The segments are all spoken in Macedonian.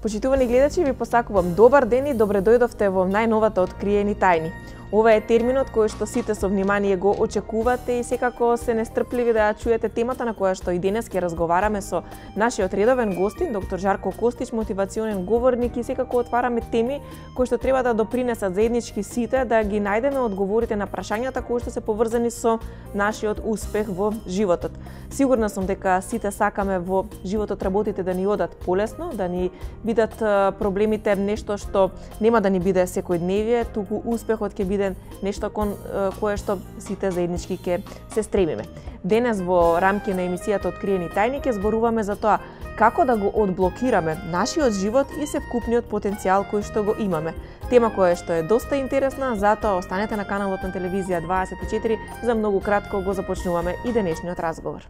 Почитувани гледачи, ви посакувам добар ден и добре дојдовте во најновата Откриени тајни. Ова е терминот кој што сите со внимание го очекувате и секако се нестрпливи да ја чуете темата на која што и денес ќе разговараме со нашиот редовен гостин, доктор Жарко Костич, мотивационен говорник, и секако отвараме теми кои што треба да допринесат заеднички сите да ги најдеме одговорите на прашањата кои што се поврзани со нашиот успех во животот. Сигурна сум дека сите сакаме во животот работите да ни одат полесно, да ни бидат проблемите нешто што нема да ни биде секојдневие, туку успехот ќе биде нешто кон кое што сите заеднички ќе се стремиме. Денес во рамки на емисијата Откриени тајни ќе зборуваме за тоа како да го одблокираме нашиот живот и севкупниот потенцијал кој што го имаме. Тема која што е доста интересна, затоа останете на каналот на телевизија 24, за многу кратко го започнуваме и денешниот разговор.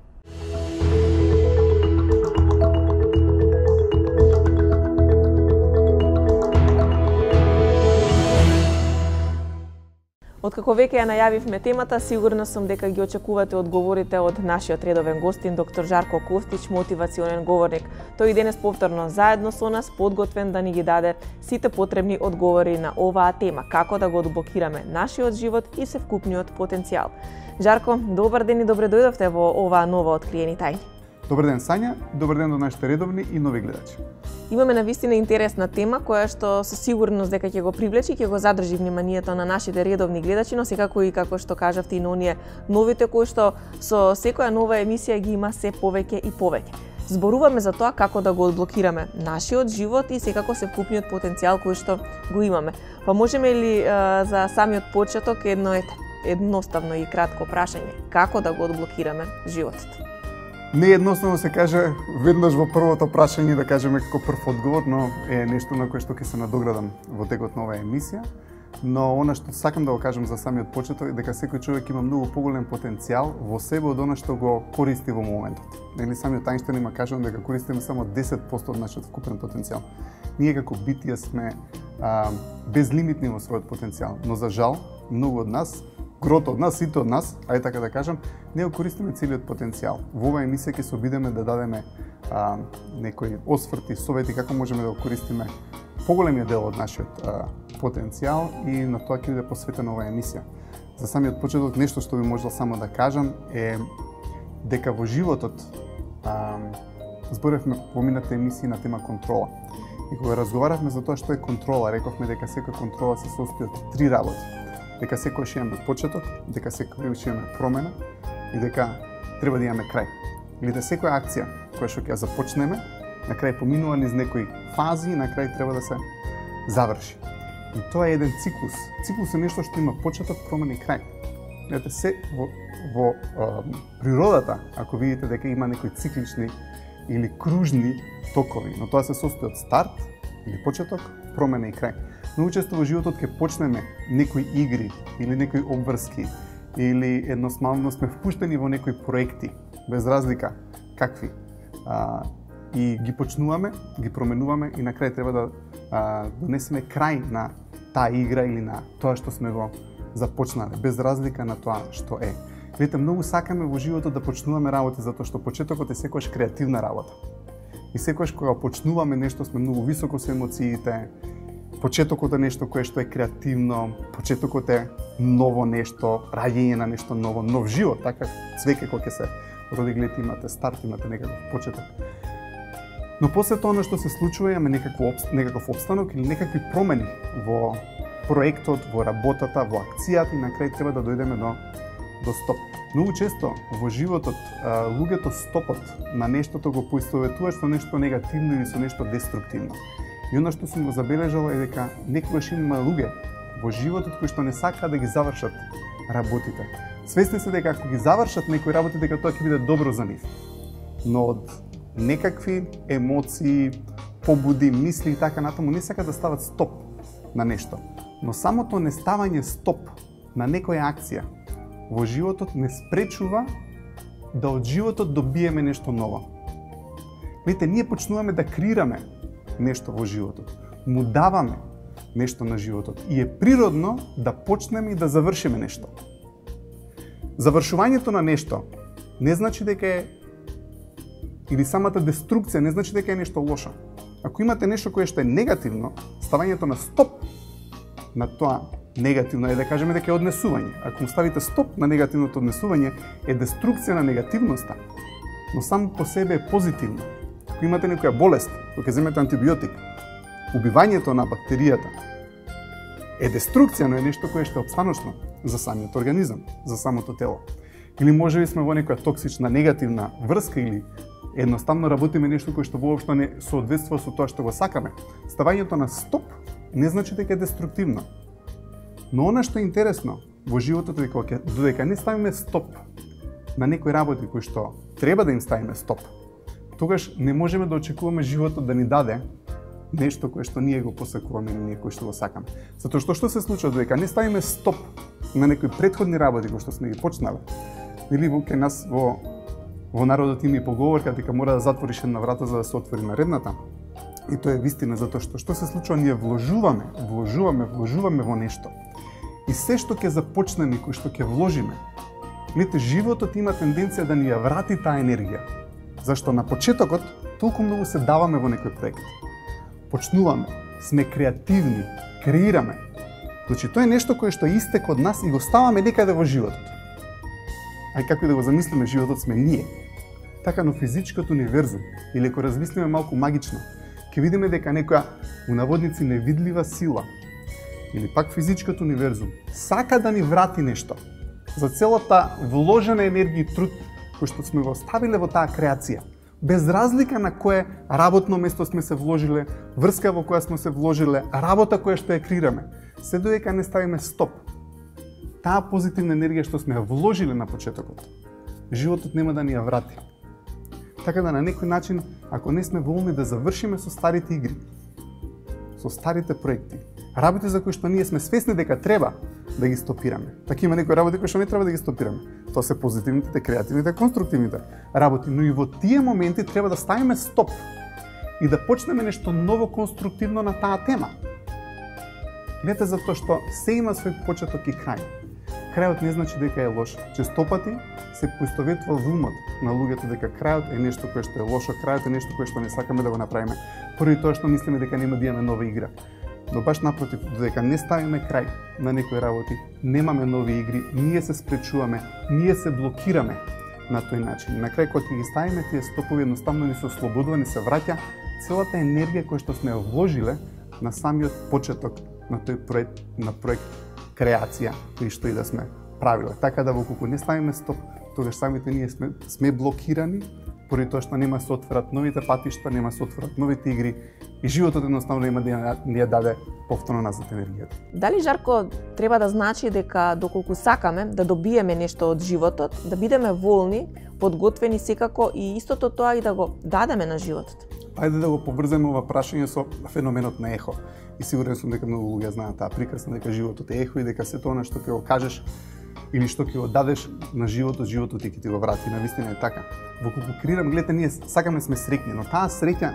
Откако веќе ја најавивме темата, сигурна сум дека ги очекувате одговорите од нашиот редовен гостин, доктор Жарко Костич, мотивационен говорник. Тој и денес повторно заедно со нас, подготвен да ни ги даде сите потребни одговори на оваа тема, како да го одблокираме нашиот живот и севкупниот потенцијал. Жарко, добар ден и добре дојдовте во оваа нова Откриени тајни. Добар ден, Сања, добар ден до нашите редовни и нови гледачи. Имаме навистина интересна тема која што со сигурност дека ќе го привлечи и ќе го задржи вниманието на нашите редовни гледачи, но секако и како што кажавте и на оние новите кои што со секоја нова емисија ги има се повеќе и повеќе. Зборуваме за тоа како да го одблокираме нашиот живот и секако севкупниот потенцијал кој што го имаме. Па можеме ли за самиот почеток едно едноставно и кратко прашање, како да го одблокираме животот? Не едноставно се каже веднаш во првото прашање да кажеме како прв одговор, но е нешто на кое што ќе се надоградам во текот на оваа емисија. Но она што сакам да го кажам за самиот почеток е дека секој човек има многу поголем потенцијал во себе од она што го користи во моментот. Нели самиот Ајнштајн има кажано дека користиме само 10% од нашиот вкупен потенцијал. Ние како битија сме безлимитни во својот потенцијал, но за жал многу од нас, грото од нас, сите од нас, ајде така да кажам, не го користиме целиот потенцијал. Во оваа емисија ќе се обидеме да дадеме некои осврти, совети како можеме да го користиме поголемиот дел од нашиот потенцијал, и на тоа ќе биде посветена оваа емисија. За самиот почеток нешто што би можел само да кажам е дека во животот зборевме во минатите емисии на тема контрола. И кога разговаравме за тоа што е контрола, рековме дека секоја контрола се состои од три работи. Дека секојаш имаме почеток, дека секојаш имаме промена и дека треба да имаме крај. Или да секоја акција која што ќе ја започнеме, на крај поминува низ некои фази и на крај треба да се заврши. И тоа е еден циклус. Циклус е нешто што има почеток, промена и крај. Гледате, се во природата, ако видите дека има некои циклични или кружни токови, но тоа се состои од старт или почеток, промена и крај. Многу често во животот ќе почнеме некои игри или некои обврски или едносмално сме впуштени во некои проекти, без разлика какви. И ги почнуваме, ги променуваме и на крај треба да донесеме крај на таа игра или на тоа што сме го започнале, без разлика на тоа што е. Видите, многу сакаме во животот да почнуваме работи, затоа што почетокот е секогаш креативна работа. И секогаш кога почнуваме нешто сме многу високо со емоциите. Почетокот е нешто кое што е креативно, почетокот е ново нешто, раѓање на нешто ново, нов живот, така свеќе кога ќе се роди, гледате, имате старт, имате некаков почеток. Но после тоа што се случува, имаме некаков обстанок или некакви промени во проектот, во работата, во акцијата и на крај треба да дојдеме до стоп. Многу често во животот луѓето стопот на нештото го поистоветуваат со нешто негативно или со нешто деструктивно. И она што сум го забележала е дека некогаш има луѓе во животот кои што не сакаат да ги завршат работите. Свесни се дека ако ги завршат некои работи, дека тоа ќе биде добро за нив. Но од некакви емоции, побуди, мисли и така натаму не сакаат да стават стоп на нешто. Но самото не ставање стоп на некоја акција во животот не спречува да од животот добиеме нешто ново. Видите, ние почнуваме да креираме нешто во животот, му даваме нешто на животот и е природно да почнеме и да завршиме нешто. Завршувањето на нешто не значи дека е, или самата деструкција не значи дека е нешто лошо. Ако имате нешто кое што е негативно, ставањето на стоп на тоа негативно е да кажеме дека е однесување. Ако му ставите стоп на негативното однесување, е деструкција на негативноста, но само по себе е позитивно. Ако имате некоја болест, кога ќе земете антибиотик, убивањето на бактеријата е деструкција, но е нешто кое што е опстаношно за самиот организам, за самото тело. Или може би сме во некоја токсична негативна врска или едноставно работиме нешто кое што воопшто не соодветствува со тоа што го сакаме. Ставањето на стоп не значи дека е деструктивно. Но она што е интересно во животот е дека додека не ставиме стоп на некои работи кои што треба да им ставиме стоп, тогаш не можеме да очекуваме животот да ни даде нешто кое што ние го посакуваме или ние кој што го сакаме. Затоа што се случува додека не ставиме стоп на некои претходни работи кои што сме ги почнале. Или кај нас во народот има и поговорка дека мора да затвориш една врата за да се отвори наредната. И тоа е вистина, затоа што се случува, ние вложуваме во нешто. И се што ќе започнеме, кој што ќе вложиме, видите, животот има тенденција да ни ја врати таа енергија. Зашто на почетокот толку многу се даваме во некој проект. Почнуваме, сме креативни, креираме. Значи, тоа е нешто кое што истек од нас и го ставаме некаде во животот. Ај како и да го замислиме, животот сме ние. Така, но физичкиот универзум, или ако размислиме малку магично, ќе видиме дека некоја, у наводници, невидлива сила, или пак физичкиот универзум, сака да ни врати нешто за целата вложена енергија и труд кој што сме го оставиле во таа креација. Без разлика на кое работно место сме се вложиле, врска во која сме се вложиле, работа која што ја креираме, се додека не ставиме стоп. Таа позитивна енергија што сме ја вложиле на почетокот, животот нема да ни ја врати. Така да на некој начин, ако не сме волни да завршиме со старите игри, со старите проекти, работи за кои што ние сме свесни дека треба да ги стопираме. Така има некои работи кои што не треба да ги стопираме. Тоа се позитивните, креативните, конструктивните работи, но и во тие моменти треба да ставиме стоп и да почнеме нешто ново конструктивно на таа тема. Гледате, затоа што се има свој почеток и крај. Крајот не значи дека е лош. Честопати се поистоветува во умот на луѓето дека крајот е нешто кое што е лошо, крајот е нешто кое што не сакаме да го направиме, поради тоа што мислиме дека нема да имаме нова игра. Но баш напротив, додека не ставиме крај на некои работи, немаме нови игри, ние се спречуваме, ние се блокираме на тој начин. На крај, кога ги ставиме тие стопови, едноставно ни се ослободува, ни се враќа целата енергија која што сме ја вложиле на самиот почеток на тој проект креација, кој што и да сме правиле. Така да доколку не ставиме стоп, тогаш самите ние сме блокирани, поради тоа што нема се отворат новите патишта, нема се отворат новите игри и животот едноставно нема да ни ја даде повторно назад енергијата. Дали, Жарко, треба да значи дека доколку сакаме да добиеме нешто од животот, да бидеме волни, подготвени секако и истото тоа и да го дадеме на животот? Ајде да го поврземе ова прашање со феноменот на ехо. И сигурен сум дека многу луѓе знаат таа приказна дека животот е ехо и дека сето она што ќе го кажеш или што ќе го дадеш на животот, животот ќе ти го врати. Навистина е така. Доколку креирам, гледате, ние сакаме сме среќни, но таа среќа,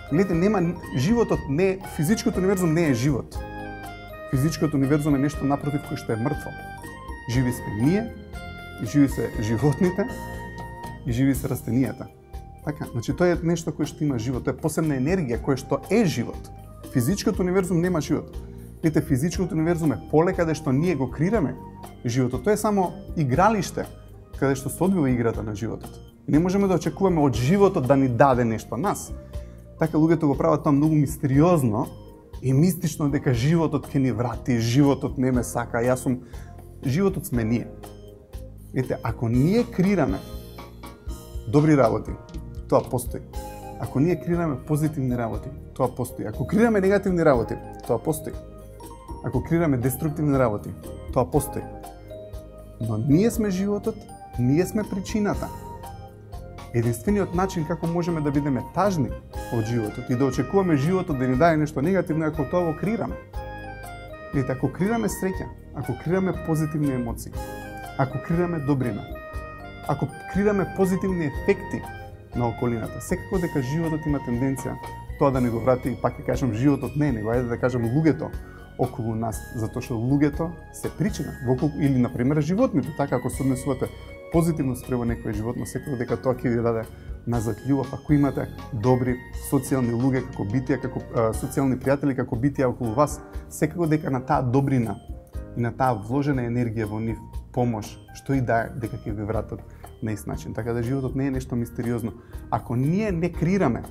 гледате, нема животот, не физичкиот универзум не е живот. Физичкиот универзум е нешто напротив кој што е мртво. Живи сме ние, живи се животните и живи се растенијата. Така, значи тоа е нешто кое што има живот, тоа е посебна енергија која што е живот. Физичкиот универзум нема живот. Видите, физичкиот универзум е поле каде што ние го креираме животот. Тоа е само игралиште каде што се одвива играта на животот. Не можеме да очекуваме од животот да ни даде нешто нас. Така луѓето го прават тоа многу мистериозно и мистично дека животот ќе ни врати, животот не ме сака, јас сум... Животот сме ние. Видите, ако ние креираме добри работи, тоа постои. Ако ние креираме позитивни работи, тоа постои. Ако креираме негативни работи, тоа постои. Ако креираме деструктивни работи, тоа постои. Но ние сме животот, ние сме причината. Единствениот начин како можеме да бидеме тажни од животот и да очекуваме животот да ни даде нешто негативно е ако тоа го креираме. Видите, ако креираме среќа, ако креираме позитивни емоции, ако креираме добрина, ако креираме позитивни ефекти на околината, секако дека животот има тенденција тоа да ни го врати, и пак ќе кажам животот не, него ајде да кажам луѓето околу нас, затоа што луѓето се причина, или на пример животните, така ако се однесувате позитивно спрема некој животно, секако дека тоа ќе ви даде назад љубов, ако имате добри социјални луѓе како битија, како социјални пријатели како битија околу вас, секако дека на таа добрина и на таа вложена енергија во нив, помош, што и да е, дека ќе ви вратат на ист начин. Така да животот не е нешто мистериозно. Ако ние не креираме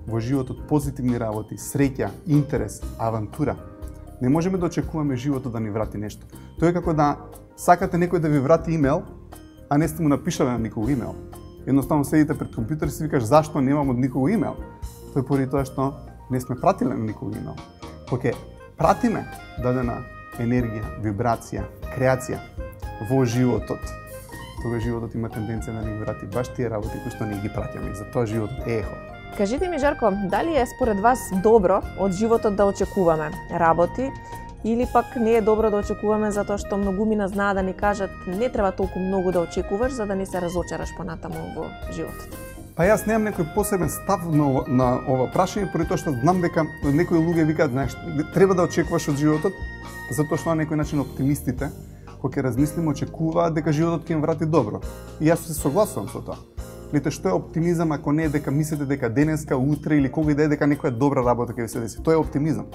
во животот позитивни работи, среќа, интерес, авантура, не можеме да очекуваме животот да ни врати нешто. Тоа е како да сакате некој да ви врати имейл, а не сте му напишале на никого имейл. Едноставно седите пред компјутер и си викаш зашто немам од никого имейл. Тоа е поради тоа што не сме пратиле на никого имейл. Кога пратиме дадена енергија, вибрација, креација во животот, тога животот има тенденција да ни врати баш тие работи кои што ние ги праќаме. И затоа животот е ехо. Кажите ми, Жарко, дали е според вас добро од животот да очекуваме работи или пак не е добро да очекуваме затоа што многумина знаат да ни кажат не треба толку многу да очекуваш за да не се разочараш понатаму во животот? Па јас немам некој посебен став на ова прашање, поради тоа што знам дека некои луѓе викаат, знаеш, треба да очекуваш од животот, затоа што на некој начин оптимистите, кога ќе размислиме, очекуваат дека животот ќе им врати добро. И јас се согласувам со тоа. Гледате, што е оптимизам ако не е дека мислите дека денеска, утре или кога и да е дека некоја добра работа ќе ви се деси. Тоа е оптимизам.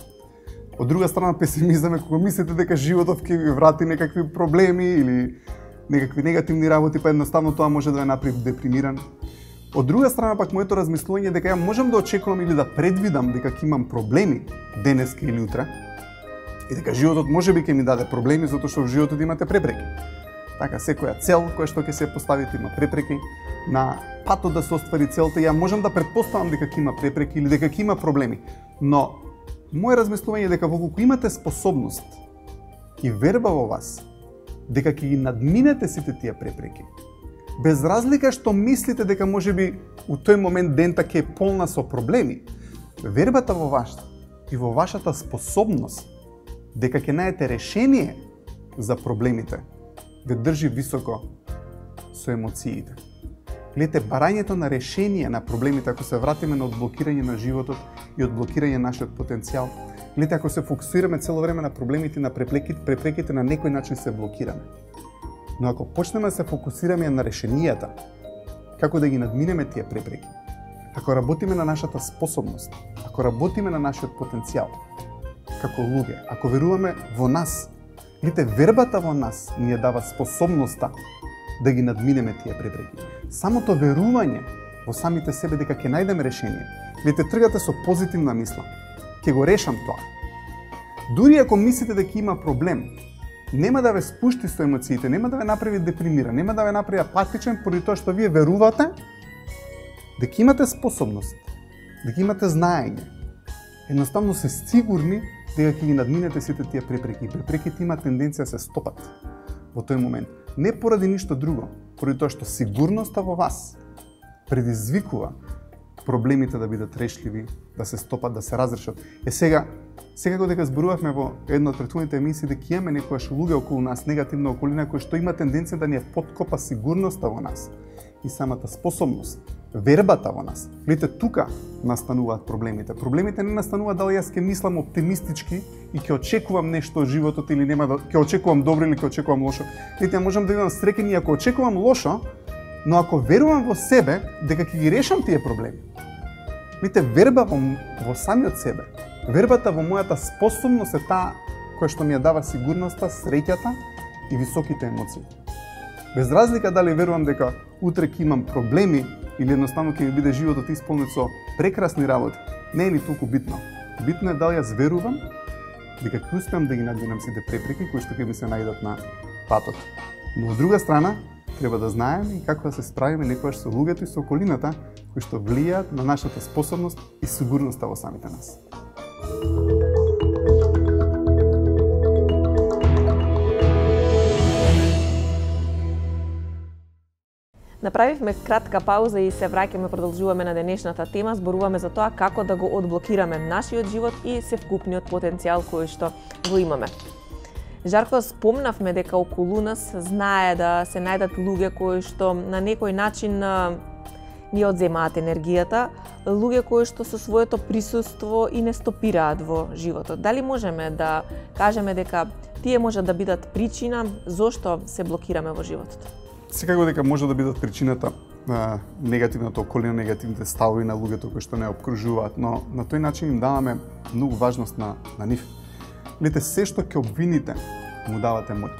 Од друга страна, песимизам е кога мислите дека животот ќе ви врати некакви проблеми или некакви негативни работи, па едноставно тоа може да ве направи депримиран. Од друга страна, пак моето размислување е дека ја можам да очекувам или да предвидам дека ќе имам проблеми денеска или утре, и дека животот можеби ќе ми даде проблеми затоа што во животот имате препреки. Така, секоја цел која што ќе се поставите има препреки. На патот да се оствари целта, ја можам да претпоставам дека ќе има препреки или дека ќе има проблеми. Но моje размислување е дека кога имате способност и верба во вас дека ќе ги надминете сите тие препреки, без разлика што мислите дека можеби у тој момент дента ќе е полна со проблеми, вербата во вас и во вашата способност дека ќе најдете решение за проблемите ве држи високо со емоциите. Гледате, барањето на решение на проблемите, ако се вратиме на одблокирање на животот и одблокирање на нашиот потенцијал, гледате, ако се фокусираме цело време на проблемите, на препреките, на некој начин се блокираме. Но ако почнеме да се фокусираме на решенијата, како да ги надминеме тие препреки, ако работиме на нашата способност, ако работиме на нашиот потенцијал, како луѓе, ако веруваме во нас, гледате, вербата во нас ни ја дава способноста да ги надминеме тие препреки. Самото верување во самите себе дека ќе најдеме решение. Гледате, тргате со позитивна мисла. Ќе го решам тоа. Дури ако мислите дека има проблем, нема да ве спушти со емоциите, нема да ве направи депримиран, нема да ве направи апатичен, поради тоа што вие верувате дека имате способност, дека имате знаење. Едноставно се сигурни дека ќе ги надминете сите тие препреки. Препреките имаат тенденција да се стопат во тој момент. Не поради ништо друго, поради тоа што сигурноста во вас предизвикува проблемите да бидат решливи, да се стопат, да се разрешат. Сега дека зборувавме во една од претходните емисии дека имаме некојаш луѓе околу нас, негативна околина која што има тенденција да ни ја поткопа сигурноста во нас и самата способност, вербата во нас. Гледате, тука настануваат проблемите. Проблемите не настануваат дали јас ќе мислам оптимистички и ќе очекувам нешто од животот или нема да ќе очекувам добро или ќе очекувам лошо. Гледате, ја можам да бидам среќен и ако очекувам лошо, но ако верувам во себе дека ќе ги решам тие проблеми. Гледате, верба во самиот себе. Вербата во мојата способност е таа која што ми ја дава сигурноста, среќата и високите емоции. Без разлика дали верувам дека утре ќе имам проблеми или едноставно ќе ми биде животот исполнет со прекрасни работи, не е ни толку битно. Битно е дали јас верувам дека ќе успеам да ги надминам сите препреки кои што ќе ми се најдат на патот. Но од друга страна, треба да знаеме и како да се справиме некогаш со луѓето и со околината кои што влијаат на нашата способност и сигурноста во самите нас. Направивме кратка пауза и се враќаме, продолжуваме на денешната тема, зборуваме за тоа како да го одблокираме нашиот живот и севкупниот потенцијал кој што го имаме. Жарко, спомнавме дека околу нас знае да се најдат луѓе кои што на некој начин ни одземаат енергијата, луѓе кои што со своето присуство и не стопираат во животот. Дали можеме да кажеме дека тие може да бидат причина зошто се блокираме во животот? Секако дека може да бидат причината негативната околина, негативните ставови на луѓето кои што не обкружуваат, но на тој начин им даваме многу важност на нив. Гледате, се што ќе обвините, му давате моќ.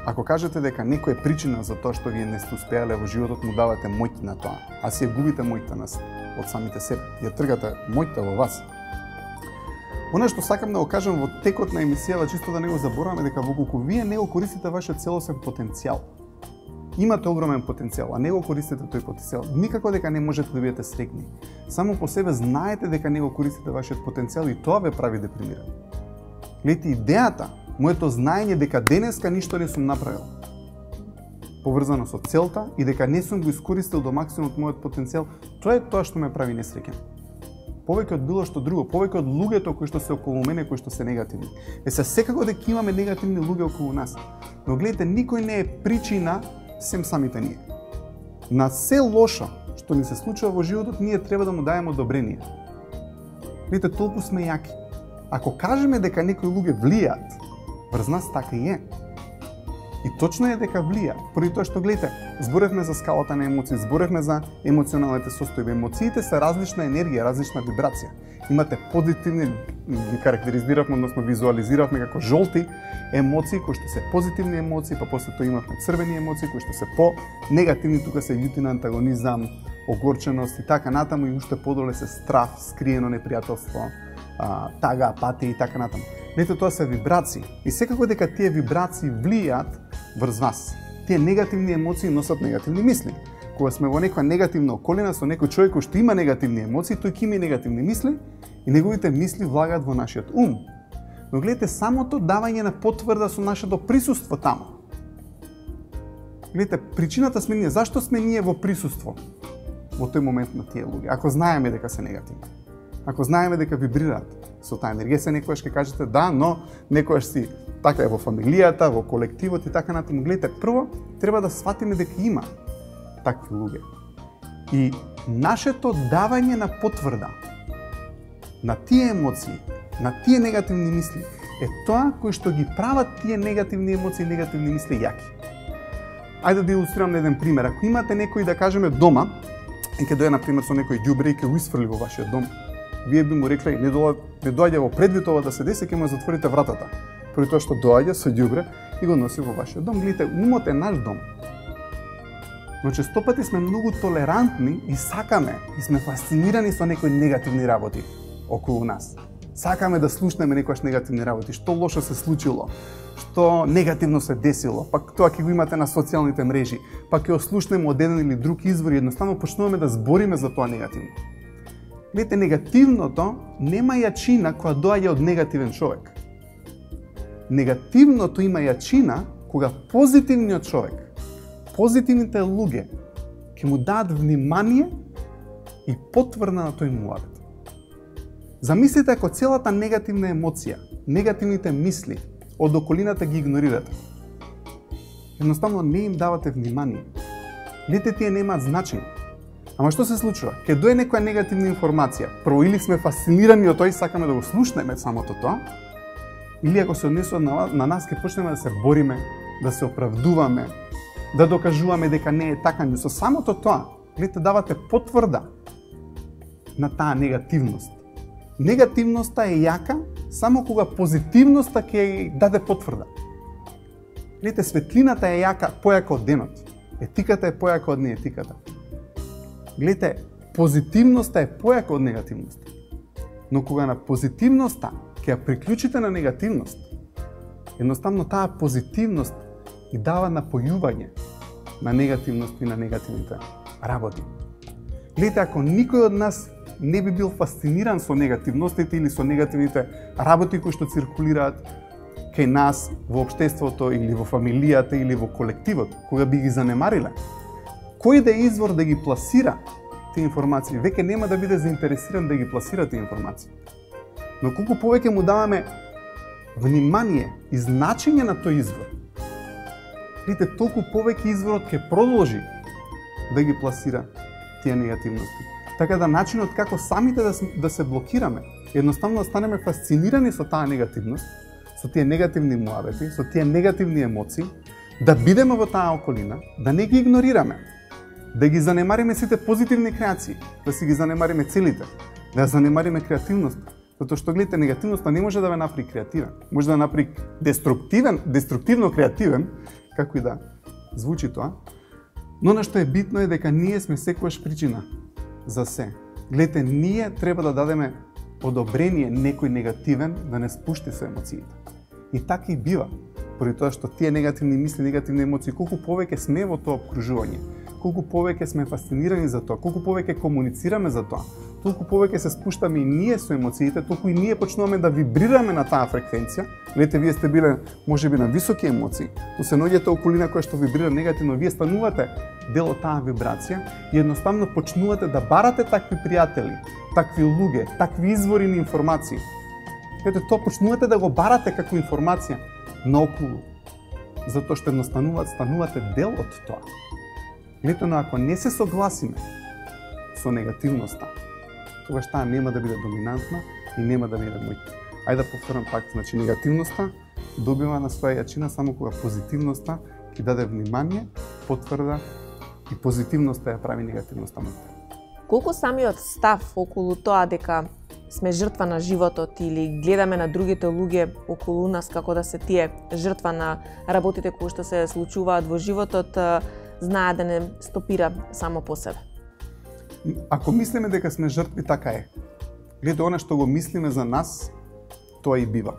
Ако кажете дека некој е причина за тоа што вие не сте успеале во животот, му давате моќ на тоа, а си ја губите моќта од самите себе. Ја тргате моќта во вас. Она што сакам да го кажам во текот на емисијата, чисто да не го забораваме, дека воколку вие не го користите вашиот целосен потенцијал, имате огромен потенцијал, а не го користите тој потенцијал, никако дека не можете да бидете среќни. Само по себе знаете дека не го користите вашиот потенцијал и тоа ве прави депримирани. Гледате, идејата, моето знаење дека денеска ништо не сум направил, поврзано со целта и дека не сум го искористил до максимум од мојот потенцијал, тоа е тоа што ме прави несреќен. Повеќе од било што друго, повеќе од луѓето кои што се околу мене, кои што се негативни. Секако дека имаме негативни луѓе околу нас, но гледате, никој не е причина сем самите ние. На се лошо што ни се случува во животот, ние треба да му дајаме одобрение. Гледате, толку сме јаки. Ако кажеме дека некои луѓе влијаат врз нас, така и е. И точно е дека влијаат. Поради тоа што, гледате, зборевме за скалата на емоции, зборевме за емоционалните состојби. Емоциите се различна енергија, различна вибрација. Имате позитивни, ги карактеризиравме, односно визуализиравме како жолти емоции, кои што се позитивни емоции, па после тоа имавме црвени емоции, кои што се по-негативни, тука се љутина, антагонизам, огорченост и така натаму, и уште подоле се страв, скриено непријателство, тага, апатија и така натаму. Ето, тоа се вибрации. И секако дека тие вибрации влијаат врз вас. Тие негативни емоции носат негативни мисли. Кога сме во некоја негативна околина со некој човек кој што има негативни емоции, тој ќе има негативни мисли и неговите мисли влагаат во нашиот ум. Но гледате, самото давање на потврда со нашето присуство таму. Гледате, причината сме ние. Зашто сме ние во присуство во тој момент на тие луѓе? Ако знаеме дека се негативни. Ако знаеме дека вибрираат со таа енергија, се некојаш ќе кажете да, но некојаш си така е во фамилијата, во колективот и така натаму. Гледате, прво треба да сватиме дека има такви луѓе. И нашето давање на потврда на тие емоции, на тие негативни мисли, е тоа кој што ги прават тие негативни емоции, негативни мисли јаки. Ајде да илустрирам на еден пример. Ако имате некој, да кажеме, дома, и ќе дојде, например, со некој ѓубре и ќе го исфрли во вашиот дом, вие би му рекле, не доаѓа во предвид ова да се деси, ќе му затворите вратата. Поради тоа што доаѓа со ѓубре и го носи во вашиот дом. Гледате, умот е наш дом. Но често пати сме многу толерантни и сакаме и сме фасцинирани со некои негативни работи околу нас. Сакаме да слушнеме некојаш негативни работи, што лошо се случило, што негативно се десило, пак тоа ќе го имате на социјалните мрежи, пак ќе ослушнеме од еден или друг извор и едноставно почнуваме да збориме за тоа негативно. Гледате, негативното нема јачина која доаѓа од негативен човек. Негативното има јачина кога позитивниот човек, позитивните луѓе ќе му дадат внимание и потврда на тој муабет. Замислите ако целата негативна емоција, негативните мисли од околината ги игнорирате. Едноставно не им давате внимание. Гледате, тие немаат значење. Ама што се случува? Ке дојде некоја негативна информација, прво или сме фасцинирани од тоа и сакаме да го слушнеме самото тоа, или ако се однесува на нас, ке почнеме да се бориме, да се оправдуваме, да докажуваме дека не е така, но со самото тоа, гледате, давате потврда на таа негативност. Негативноста е јака само кога позитивноста ќе даде потврда. Гледате, светлината е јака, појака од денот. Етиката е појака од неетиката. Гледате, позитивноста е појака од негативноста. Но кога на позитивноста ќе ја приклучите на негативност, едноставно таа позитивност и дава напојување на негативност и на негативните работи. Гледате, ако никој од нас не би бил фасциниран со негативностите или со негативните работи кои што циркулираат кај нас во општеството или во фамилијата или во колективот, кога би ги занемариле, кој да е извор да ги пласира тие информации, веќе нема да биде заинтересиран да ги пласира тие информации. Но колку повеќе му даваме внимание и значење на тој извор, видите, толку повеќе изворот ќе продолжи да ги пласира тие негативности. Така да начинот како самите да се блокираме, едноставно да станеме фасцинирани со таа негативност, со тие негативни муабети, со тие негативни емоции, да бидеме во таа околина, да не ги игнорираме, да ги занемариме сите позитивни креации, да си ги занемариме целите, да ја занемариме креативноста. Затоа што гледате, негативноста не може да ве направи креативен, може да ве направи деструктивно креативен, како и да звучи тоа. Но на што е битно е дека ние сме секогаш причина за се. Гледате, ние треба да дадеме одобрение некој негативен да не спушти со емоциите. И така и бива. Поради тоа што тие негативни мисли, негативни емоции, колку повеќе сме во тоа обкружување, колку повеќе сме фасцинирани за тоа, колку повеќе комуницираме за тоа, толку повеќе се спуштаме и ние со емоциите, толку и ние почнуваме да вибрираме на таа фреквенција. Гледате, вие сте биле можеби на високи емоции, но се наоѓате околина која што вибрира негативно, вие станувате дел од таа вибрација и едноставно почнувате да барате такви пријатели, такви луѓе, такви извори на информации. Ете, тоа почнувате да го барате како информација наоколу, затоа што станувате дел од тоа. Гледате, но ако не се согласиме со негативноста, тогаш таа нема да биде доминантна и нема да биде моќна. Ајде да повторам пак, значи негативноста добива на своја јачина само кога позитивноста ќе даде внимание, потврда и позитивноста ја прави негативноста моќна. Колку самиот став околу тоа дека сме жртва на животот или гледаме на другите луѓе околу нас како да се тие жртва на работите кои што се случуваат во животот, знае да не стопира само по себе? Ако мислиме дека сме жртви, така е. Гледате, она што го мислиме за нас, тоа и бива.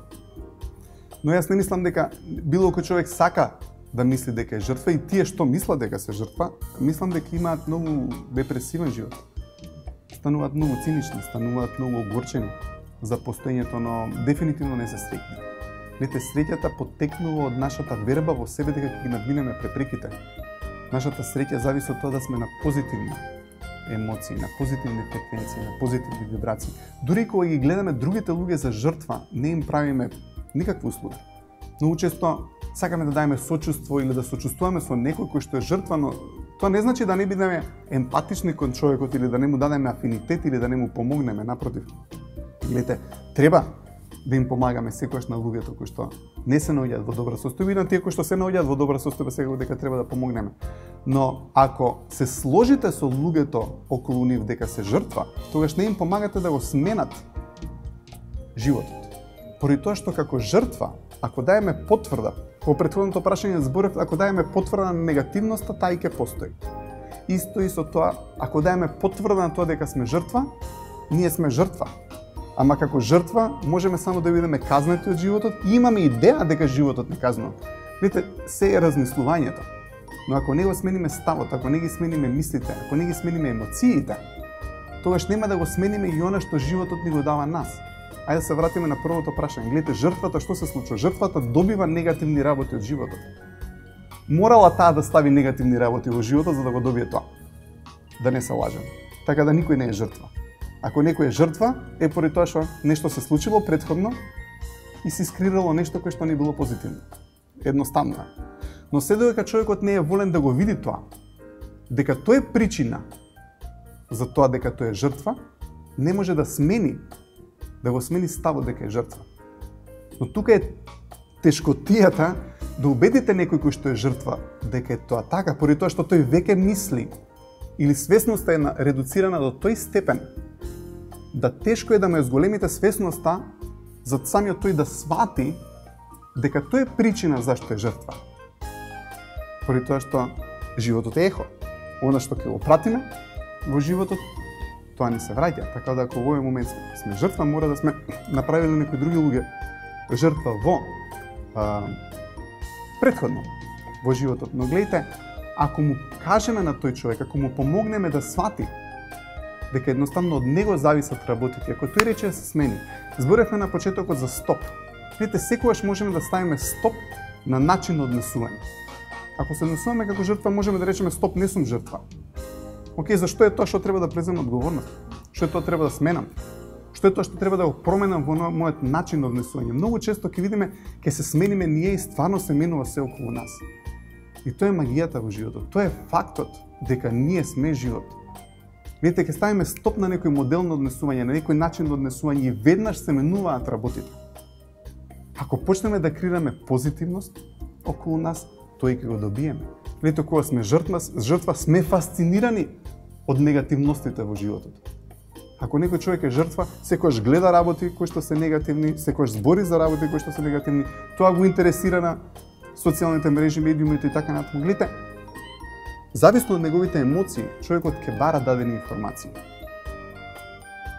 Но јас не мислам дека било кој човек сака да мисли дека е жртва и тие што мислат дека се жртва, мислам дека имаат многу депресивен живот. Стануваат многу цинични, стануваат многу огорчени за постоењето, но дефинитивно не се среќни. Гледате, среќата потекнува од нашата верба во себе дека ќе ги надминеме препреките. Нашата среќа зависи од тоа да сме на позитивни емоции, на позитивни фреквенции, на позитивни вибрации. Дури кога ги гледаме другите луѓе за жртва, не им правиме никаква услуга. Многу често сакаме да даеме сочувство или да сочувствуваме со некој кој што е жртва, но тоа не значи да не бидеме емпатични кон човекот или да не му дадеме афинитет или да не му помогнеме, напротив. Гледате, треба да им помагаме секогаш на луѓето кои што не се наоѓаат во добра состојба и на тие кои што се наоѓаат во добра состојба секогаш дека треба да помогнеме. Но ако се сложите со луѓето околу нив дека се жртва, тогаш не им помагате да го сменат животот. Поради тоа што како жртва, ако даеме потврда, во претходното прашање зборев, ако даеме потврда на негативноста, таа и ќе постои. Исто и со тоа, ако даеме потврда на тоа дека сме жртва, ние сме жртва. Ама како жртва можеме само да бидеме казнати од животот и имаме идеја дека животот не казнува. Видите, се е размислувањето. Но ако не го смениме ставот, ако не ги смениме мислите, ако не ги смениме емоциите, тогаш нема да го смениме и она што животот ни го дава нас. Ајде да се вратиме на првото прашање. Гледате, жртвата што се случува? Жртвата добива негативни работи од животот. Морала таа да стави негативни работи во животот за да го добие тоа. Да не се лажеме. Така да никој не е жртва. Ако некој е жртва, е поради тоа што нешто се случило претходно и се искрирало нешто кое што не било позитивно. Едноставно. Но се додека човекот не е волен да го види тоа, дека тој е причина за тоа дека тој е жртва, не може да го смени ставот дека е жртва. Но тука е тешкотијата да убедите некој кој што е жртва дека е тоа така, поради тоа што тој веќе мисли или свесноста е редуцирана до тој степен да тешко е да му ја зголемите свесноста за самиот тој да свати дека тој е причина зашто е жртва. Поради тоа што животот е ехо. Она што ќе го пратиме во животот, тоа не се враќа. Така да ако во овој момент сме жртва, мора да сме направиле некои други луѓе жртва во претходно во животот. Но гледайте, ако му кажеме на тој човек, ако му помогнеме да свати дека едноставно од него зависат работите, ако тој рече да се смени. Зборевме на почетокот за стоп. Гледайте, секогаш можеме да ставиме стоп на начин на однесување. Ако се однесуваме како жртва, можеме да речеме стоп, не сум жртва. Океј, зашто е тоа што треба да преземам одговорност? Што е тоа треба да сменам? Што е тоа што треба да го променам во мојот начин на однесување? Многу често ќе видиме, ќе се смениме ние и стварно се менува се околу нас. И тоа е магијата во животот. Тоа е фактот дека ние сме живот. Видите, ќе ставиме стоп на некој модел на однесување, на некој начин на однесување и веднаш се менуваат работите. Ако почнеме да креираме позитивност околу нас, тој ќе го добиеме. Гледате, кога сме жртва, сме фасцинирани од негативностите во животот. Ако некој човек е жртва, секојаш гледа работи кои што се негативни, секојаш збори за работи кои што се негативни, тоа го интересира на социјалните мрежи, медиумите и така натаму. Гледате, зависно од неговите емоции, човекот ќе бара дадени информации.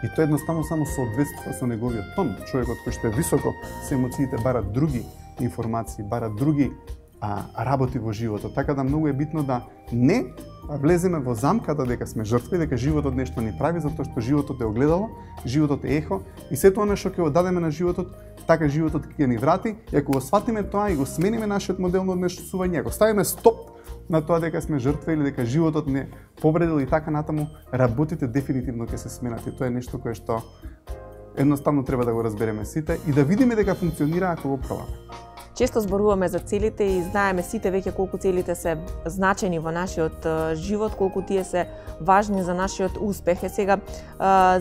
И тоа едноставно само соодветствува со неговиот тон. Човекот кој што е високо со емоциите бара други информации, бара други работи во животот. Така да многу е битно да не влеземе во замката дека сме жртви, дека животот нешто ни прави, затоа што животот е огледало, животот е ехо и сето она што ќе го дадеме на животот, така животот ќе ни врати. И ако го сватиме тоа и го смениме нашиот модел на однесување, ако ставиме стоп на тоа дека сме жртва или дека животот не повредил и така натаму, работите дефинитивно ќе се сменат. И тоа е нешто кое што едноставно треба да го разбереме сите и да видиме дека функционира ако го пробаме. Често зборуваме за целите и знаеме сите веќе колку целите се значени во нашиот живот, колку тие се важни за нашиот успех. Сега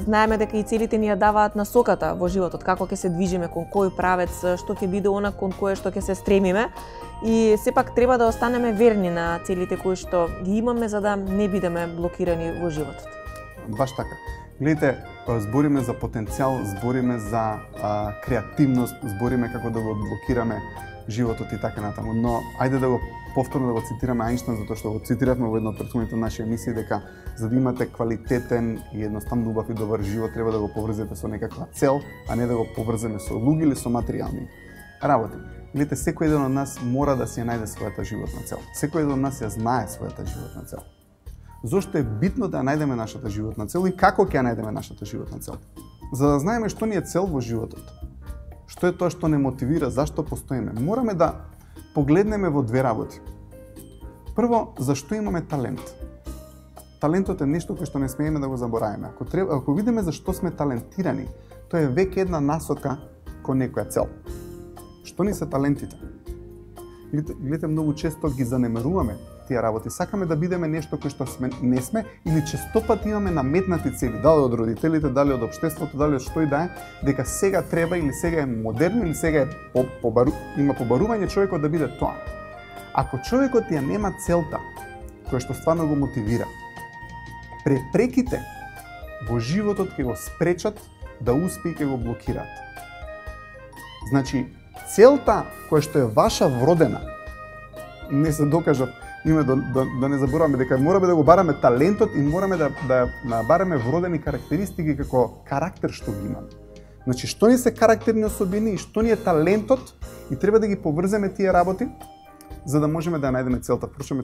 знаеме дека и целите ни ја даваат насоката во животот, како ќе се движиме, кон кој правец, што ќе биде она кон кое што ќе се стремиме. И сепак треба да останеме верни на целите кои што ги имаме за да не бидеме блокирани во животот. Баш така. Гледате, збориме за потенцијал, збориме за креативност, збориме како да го одблокираме животот и така натаму. Но ајде да го повторно да го цитираме Ајнштајн, затоа што го цитиравме во една од претходните наши емисии дека за да имате квалитетен и едноставно убав и добар живот треба да го поврзете со некаква цел, а не да го поврземе со луѓе или со материјални работи. Гледате, секој еден од нас мора да си ја најде својата животна цел. Секој еден од нас ја знае својата животна цел. Зошто е битно да ја најдеме нашата животна цел и како ќе ја најдеме нашата животна цел? За да знаеме што ни е цел во животот. Што е тоа што не мотивира, зашто постоиме? Мораме да погледнеме во две работи. Прво, зашто имаме талент? Талентот е нешто кое што не смееме да го забораваме. Ако видиме зашто сме талентирани, тоа е веќе една насока кон некоја цел. Што ни се талентите? Гледате, многу често ги занемаруваме тие работи. Сакаме да бидеме нешто кое што не сме или често пати имаме наметнати цели, дали од родителите, дали од општеството, дали од што и да е, дека сега треба или сега е модерно или сега е има побарување човекот да биде тоа. Ако човекот ја нема целта која што стварно го мотивира, препреките во животот ќе го спречат да успее и ќе го блокираат. Значи, целта која што е ваша вродена, не се докажа, име да не забораваме дека мораме да го бараме талентот и мораме да бараме вродени карактеристики како карактер што ги имаме. Значи, што ни се карактерни особини и што ни е талентот и треба да ги поврземе тие работи за да можеме да ја најдеме целта. Впрочем,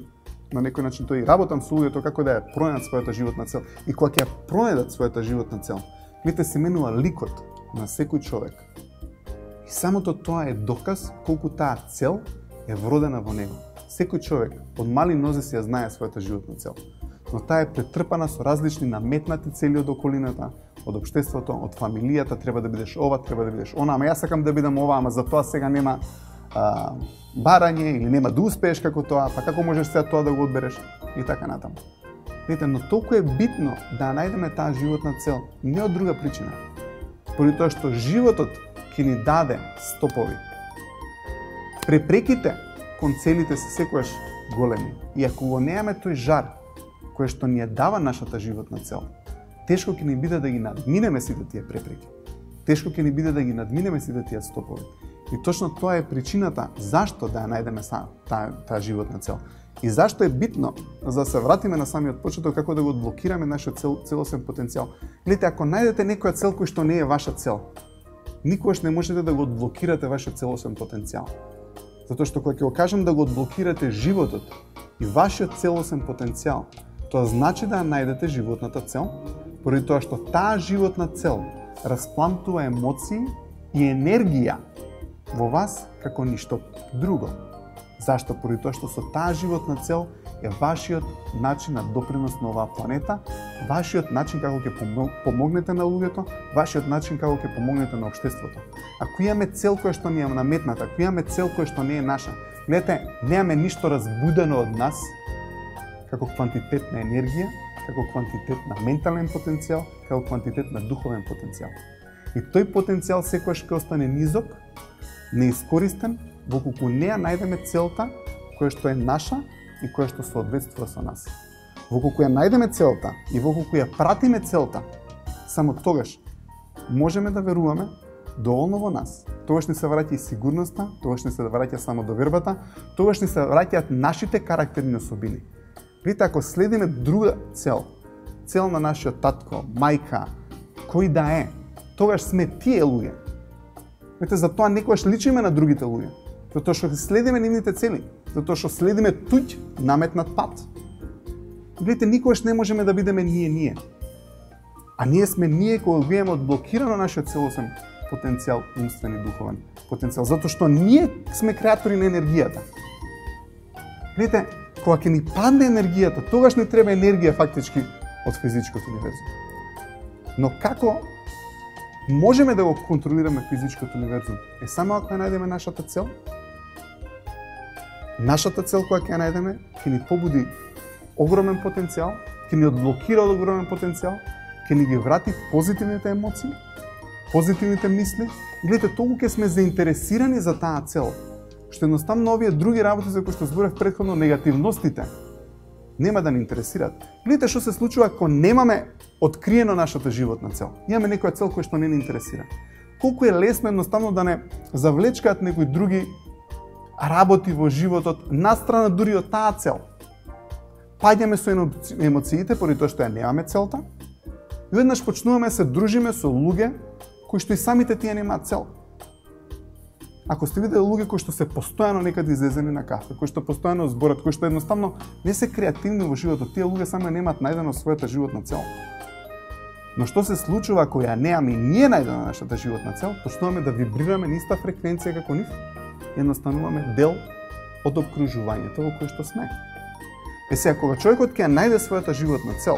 на некој начин тој работам со луѓето како да ја пронајдат својата животна цел. И кога ќе ја пронајдат својата животна цел, видите, се менува ликот на секој човек. И самото тоа е доказ колку таа цел е вродена во него. Секој човек од мали нозе си ја знае својата животна цел, но таа е претрпана со различни наметнати цели од околината, од општеството, од фамилијата, треба да бидеш ова, треба да бидеш она, ама јас сакам да бидам ова, ама за тоа сега нема барање или нема да успееш како тоа, па како можеш сега тоа да го одбереш и така натаму. Видите, но толку е битно да најдеме таа животна цел, не од друга причина. Поради тоа што животот ќе ни даде стопови. Препреките кон целите се секогаш големи. И ако го неаме тој жар кој што ни ја дава нашата животна цел, тешко ќе ни биде да ги надминеме сите тие препреки. Тешко ќе ни биде да ги надминеме сите тие стопови. И точно тоа е причината зашто да ја најдеме таа животна цел. И зашто е битно за да се вратиме на самиот почеток како да го одблокираме нашиот целосен потенцијал. Гледате, ако најдете некоја цел која што не е ваша цел, никогаш не можете да го одблокирате вашиот целосен потенцијал. Затоа што кога ќе го кажам да го одблокирате животот и вашиот целосен потенцијал, тоа значи да ја најдете животната цел, поради тоа што таа животна цел расплантува емоции и енергија во вас како ништо друго. Зашто? Поради тоа што со таа животна цел е вашиот начин на допринос на оваа планета, вашиот начин како ќе помогнете на луѓето, вашиот начин како ќе помогнете на општеството. Ако имаме цел која што ни е наметната, ако имаме цел која што не е наша, гледате, немаме ништо разбудено од нас како квантитет на енергија, како квантитет на ментален потенцијал, како квантитет на духовен потенцијал. И тој потенцијал секогаш ќе остане низок, неискористен, доколку не ја најдеме целта која што е наша и кое што соодветствува со нас. Во колку ја најдеме целта и во колку ја пратиме целта, само тогаш можеме да веруваме доволно во нас. Тогаш ни се враќа и сигурноста, тогаш ни се враќа самодовербата, тогаш ни се враќаат нашите карактерни особини. Видите, ако следиме друга цел, цел на нашиот татко, мајка, кој да е, тогаш сме тие луѓе. Видите, затоа некогаш личиме на другите луѓе. Затоа што следиме нивните цели, затоа што следиме туѓ наметнат пат. Видите, никогаш не можеме да бидеме ние. А ние сме ние кога го имаме одблокирано нашиот целосен потенцијал, умствен и духовен потенцијал, затоа што ние сме креатори на енергијата. Видите, кога ќе ни падне енергијата, тогаш не треба енергија фактички од физичкото универзум. Но како можеме да го контролираме физичкото универзум? Е само ако ја најдеме нашата цел. Нашата цел која ќе ја најдеме, ќе ни побуди огромен потенцијал, ќе ни одблокира од огромен потенцијал, ќе ни ги врати позитивните емоции, позитивните мисли. Гледате, толку ќе сме заинтересирани за таа цел, што едноставно овие други работи за кои што зборев претходно, негативностите, нема да ни интересираат. Гледате што се случува ако немаме откриено нашата животна цел. Имаме некоја цел која што не ни интересира. Колку е лесно едноставно да не завлечкаат некои други работи во животот, настрана дури од таа цел. Паѓаме со емоциите поради тоа што ја немаме целта, и веднаш почнуваме се дружиме со луѓе кои што и самите тие немаат цел. Ако сте видели луѓе кои што се постојано некаде излезени на кафе, кои што постојано зборат, кои што едноставно не се креативни во животот, тие луѓе само немаат најдено својата животна цел. Но што се случува ако ја немаме и ние најдено нашата животна цел, почнуваме да вибрираме на иста фреквенција како нив и едностануваме дел од обкружувањето во кој што сме. Сега, кога човекот ќе најде својата животна цел,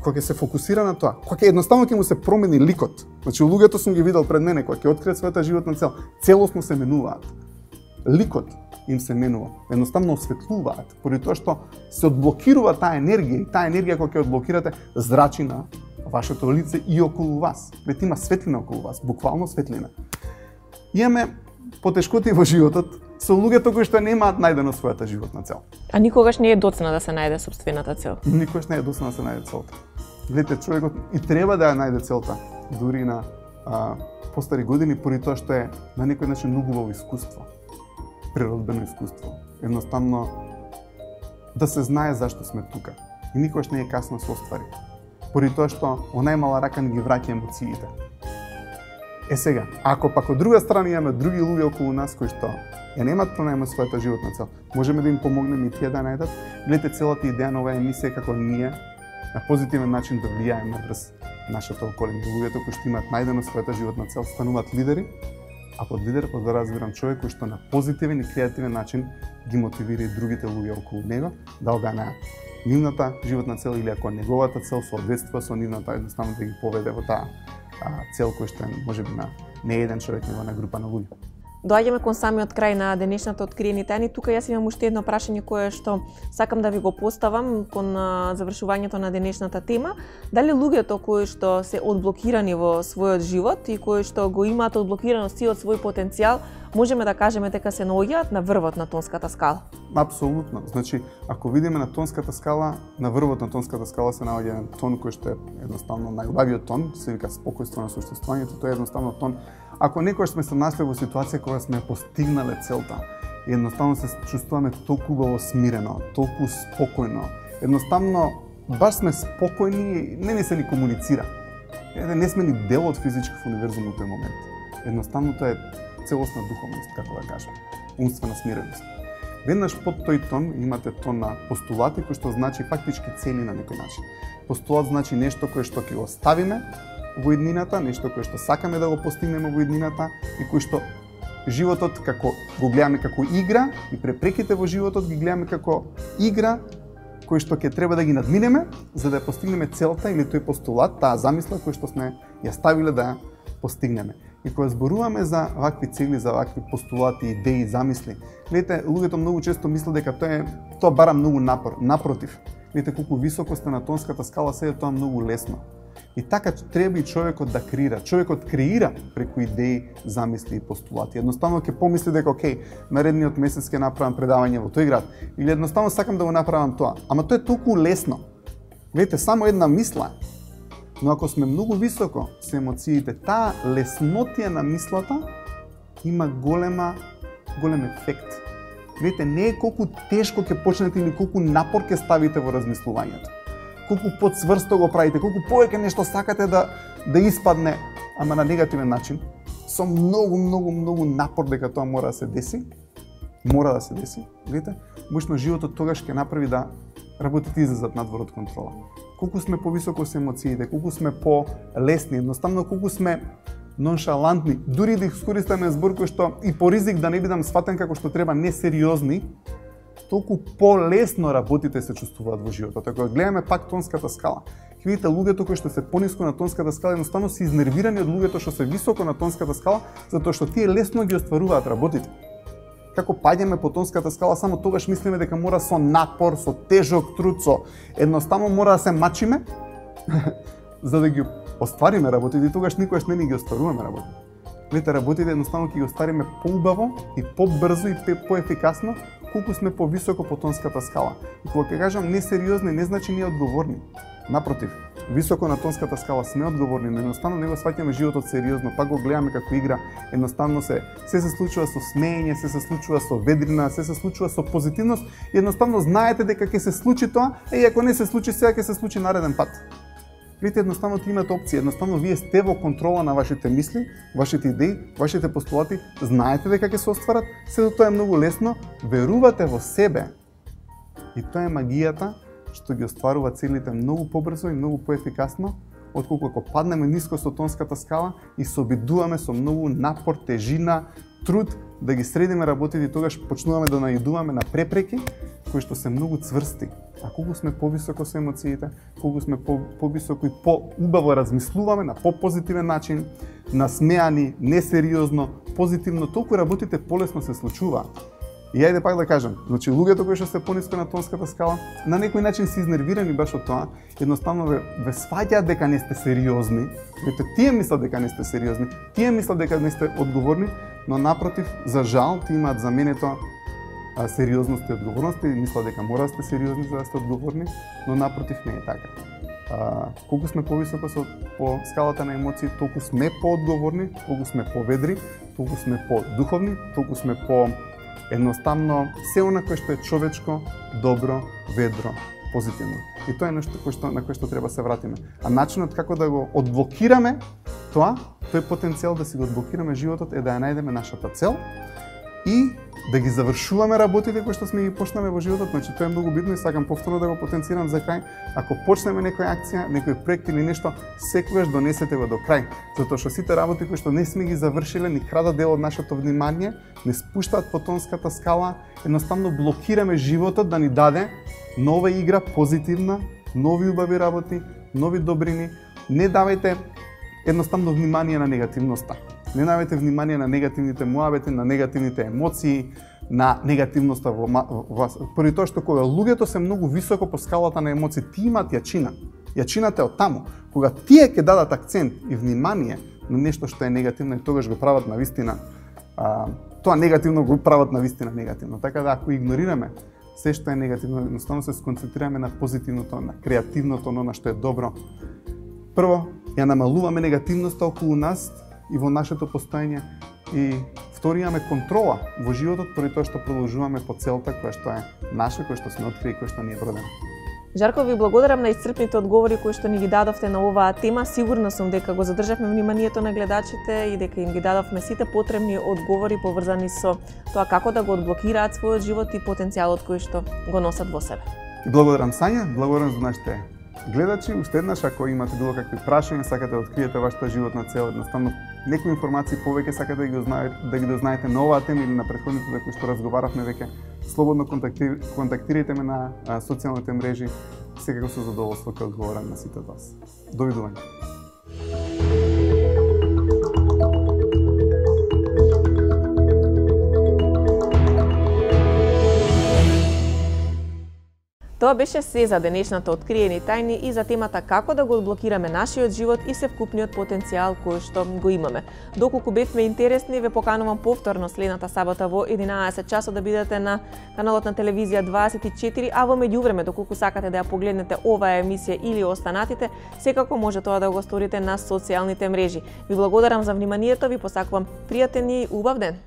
кога ќе се фокусира на тоа, кога ќе едноставно ќе му се промени ликот. Значи, луѓето сум ги видел пред мене, кога ќе откријат својата животна цел, целосно се менуваат. Ликот им се менува, едноставно осветлуваат, поради тоа што се одблокирува таа енергија, и таа енергија кога ќе одблокирате зрачи на вашето лице и околу вас. Вет има светлина околу вас, буквално светлина. Имаме потешкоти во животот со луѓето кои што немаат најдено својата животна цел. А никогаш не е доцна да се најде собствената цел? Никогаш не е доцна да се најде целта. Гледате, човекот и треба да ја најде целта, дури на постари години, поради тоа што е на некој начин многу убаво искуство, природбено искуство. Едноставно да се знае зашто сме тука. И никогаш не е касно се оствари. Поради тоа што онајмала рака ни ги враќа емоциите. Сега, ако пак од друга страна имаме други луѓе околу нас кои што ја немаат пронајма својата животна цел, можеме да им помогнеме и тие да најдат. Гледате, целата идеја на оваа емисија како ние на позитивен начин да влијаеме врз нашата околина. Луѓето кои што имаат најдено својата животна цел стануваат лидери, а под лидер да разбирам човек кој што на позитивен и креативен начин ги мотивира и другите луѓе околу него да оганаат нивната животна цел или ако неговата цел соодветствува со нивната, едноставно да ги поведе во таа цел кој што е можеби на не еден човек, него на група на луѓе. Доаѓаме кон самиот крај на денешната откриени тајни. Тука јас имам уште едно прашање кое што сакам да ви го поставам кон завршувањето на денешната тема. Дали луѓето кои што се одблокирани во својот живот и кои што го имаат одблокирано сиот свој потенцијал, можеме да кажеме дека се наоѓаат на врвот на тонската скала? Апсолутно. Значи, ако видиме на тонската скала, на врвот на тонската скала се наоѓа тон кој што е едноставно најубавиот тон, се вика спокојство на суштествувањето, тоа е едноставно тон. Ако некојаш сме се нашли во ситуација кога сме постигнале целта, и едноставно се чувствуваме толку убаво смирено, толку спокојно, едноставно баш сме спокојни, не се ни комуницира. Не сме ни дел од физичков универзум во тој момент. Едноставно тоа е целосна духовност, како да кажем, умствена смиреност. Веднаш под тој тон имате тон на постулати, кој што значи фактички цели на некој начин. Постулат значи нешто кое што ќе го ставиме во иднината, нешто кое што сакаме да го постигнеме во иднината и кој што животот како го гледаме како игра и препреките во животот ги гледаме како игра кој што ќе треба да ги надминеме за да постигнеме целта или тој постулат, таа замисла кој што сме ја ставиле да ја постигнеме. И кога зборуваме за вакви цели, за вакви постулати, идеи, замисли, гледате, луѓето многу често мислат дека тоа бара многу напор. Напротив, гледате колку високо сте на тонската скала, се е тоа многу лесно. И така треба и човекот да креира. Човекот креира преку идеи, замисли и постулати. Едноставно ќе помисли дека окей, наредниот месец ќе направам предавање во тој град, или едноставно сакам да го направам тоа. Ама тоа е толку лесно. Гледате, само една мисла. Но ако сме многу високо со емоциите, таа леснотија на мислата има голем ефект. Гледате, не е колку тешко ќе почнете или колку напор ќе ставите во размислувањето. Колку подцврсто го правите, колку повеќе нешто сакате да испадне, ама на негативен начин, со многу напор дека тоа мора да се деси. Мора да се деси. Гледате, мощно животот тогаш ќе направи да работите излезат надвор од контрола. Колку сме повисоко со емоциите, колку сме по-лесни, едноставно колку сме ноншалантни, дури да искористаме збор кој што и по ризик да не бидам сватен како што треба несериозни, толку по-лесно работите се чувствуваат во животот. Ако гледаме пак тонската скала, ќе видите луѓето кои што се пониско на тонската скала едноставно се изнервирани од луѓето што се високо на тонската скала, затоа што тие лесно ги остваруваат работите. Како паѓаме по тонската скала, само тогаш мислиме дека мора со напор, со тежок труд, со едноставно мора да се мачиме за да ги оствариме работите и тогаш никогаш не ни ги остваруваме работите. Гледате, работите едноставно ќе ги оствариме поубаво и побрзо и поефикасно колку сме повисоко по тонската скала. И кога ќе кажам несериозни, не значи ние одговорни. Напротив, високо на тонската скала сме одговорни, но едноставно не го сваќаме животот сериозно, пак го гледаме како игра, едноставно се случува со смеење, се случува со ведрина, се случува со позитивност и едноставно знаете дека ќе се случи тоа, и ако не се случи сега, ќе се случи нареден пат. Видите, едноставно ти имате опција, едноставно вие сте во контрола на вашите мисли, вашите идеи, вашите постулати, знаете дека ќе се остварат, сето тоа е многу лесно, верувате во себе. И тоа е магијата што ги остварува целите многу побрзо и многу поефикасно, отколку ако паднеме ниско со тонската скала и се обидуваме со многу напор, тежина, труд да ги средиме работите и тогаш почнуваме да наидуваме на препреки кои што се многу цврсти. А колку сме повисоко со емоциите, колку сме повисоко и поубаво размислуваме на попозитивен начин, насмеани, несериозно, позитивно, толку работите полесно се случуваат. И ајде пак да кажам, значи луѓето кои што се пониско на тонската скала, на некој начин се изнервирани баш од тоа, едноставно ве сваќаат дека не сте сериозни, ете тие мислат дека не сте сериозни, тие мислат дека не сте одговорни, но напротив, за жал, ти имаат заменето сериозност и одговорност и мислат дека мора да сте сериозни за да сте одговорни, но напротив не е така. Колку сме повисоко по скалата на емоции, толку сме поодговорни, толку сме поведри, толку сме подуховни, толку сме едноставно се она кое што е човечко, добро, ведро, позитивно. И тоа е нешто на кое што треба се вратиме. А начинот како да го одблокираме тој потенцијал да си го одблокираме животот е да ја најдеме нашата цел и да ги завршуваме работите кои што сме ги почнаме во животот. Значи тоа е многу битно и сакам повторно да го потенцирам за крај. Ако почнеме некоја акција, некој проект или нешто, секогаш донесете го до крај, затоа што сите работи кои што не сме ги завршиле ни крадат дел од нашето внимание, не спуштаат по тонската скала, едноставно блокираме животот да ни даде нова игра, позитивна, нови убави работи, нови добрини. Не давајте едноставно внимание на негативноста. Не давајте внимание на негативните муабети, на негативните емоции, на негативноста во вас. Поради тоа што кога луѓето се многу високо по скалата на емоции, ти имаат јачина. Јачината е од таму. Кога тие ќе дадат акцент и внимание на нешто што е негативно и тогаш го прават навистина, тоа негативно го прават навистина негативно. Така да ако игнорираме се што е негативно, едноставно се сконцентрираме на позитивното, на креативното, на што е добро. Прво, ја намалуваме негативноста околу нас и во нашето постоење и втори имаме контрола во животот поради тоа што продолжуваме по целта која што е наша, која што сме открили, која што ни е вродена. Жарко, ви благодарам на исцрпните одговори кои што ни ги дадовте на оваа тема. Сигурна сум дека го задржавме вниманието на гледачите и дека им ги дадовме сите потребни одговори поврзани со тоа како да го одблокираат својот живот и потенцијалот кој што го носат во себе. И благодарам Сања, благодарам за нашите гледачи. Уште еднаш, ако имате било какви прашања, сакате да откриете вашата животна цел, едноставно некои информации повеќе сакате да ги дознаете на оваа тема или на претходните за кои што разговаравме веќе, слободно контактирајте ме на социјалните мрежи. Секако со задоволство ќе одговорам на сите од вас. Довидување. Тоа беше се за денешната откриени тајни и за темата како да го одблокираме нашиот живот и севкупниот потенцијал кој што го имаме. Доколку бевме интересни, ве поканувам повторно следната сабота во 11 часот да бидете на каналот на телевизија 24, а во меѓувреме, доколку сакате да ја погледнете оваа емисија или останатите, секако може тоа да го сторите на социјалните мрежи. Ви благодарам за вниманието, ви посакувам пријатен и убав ден.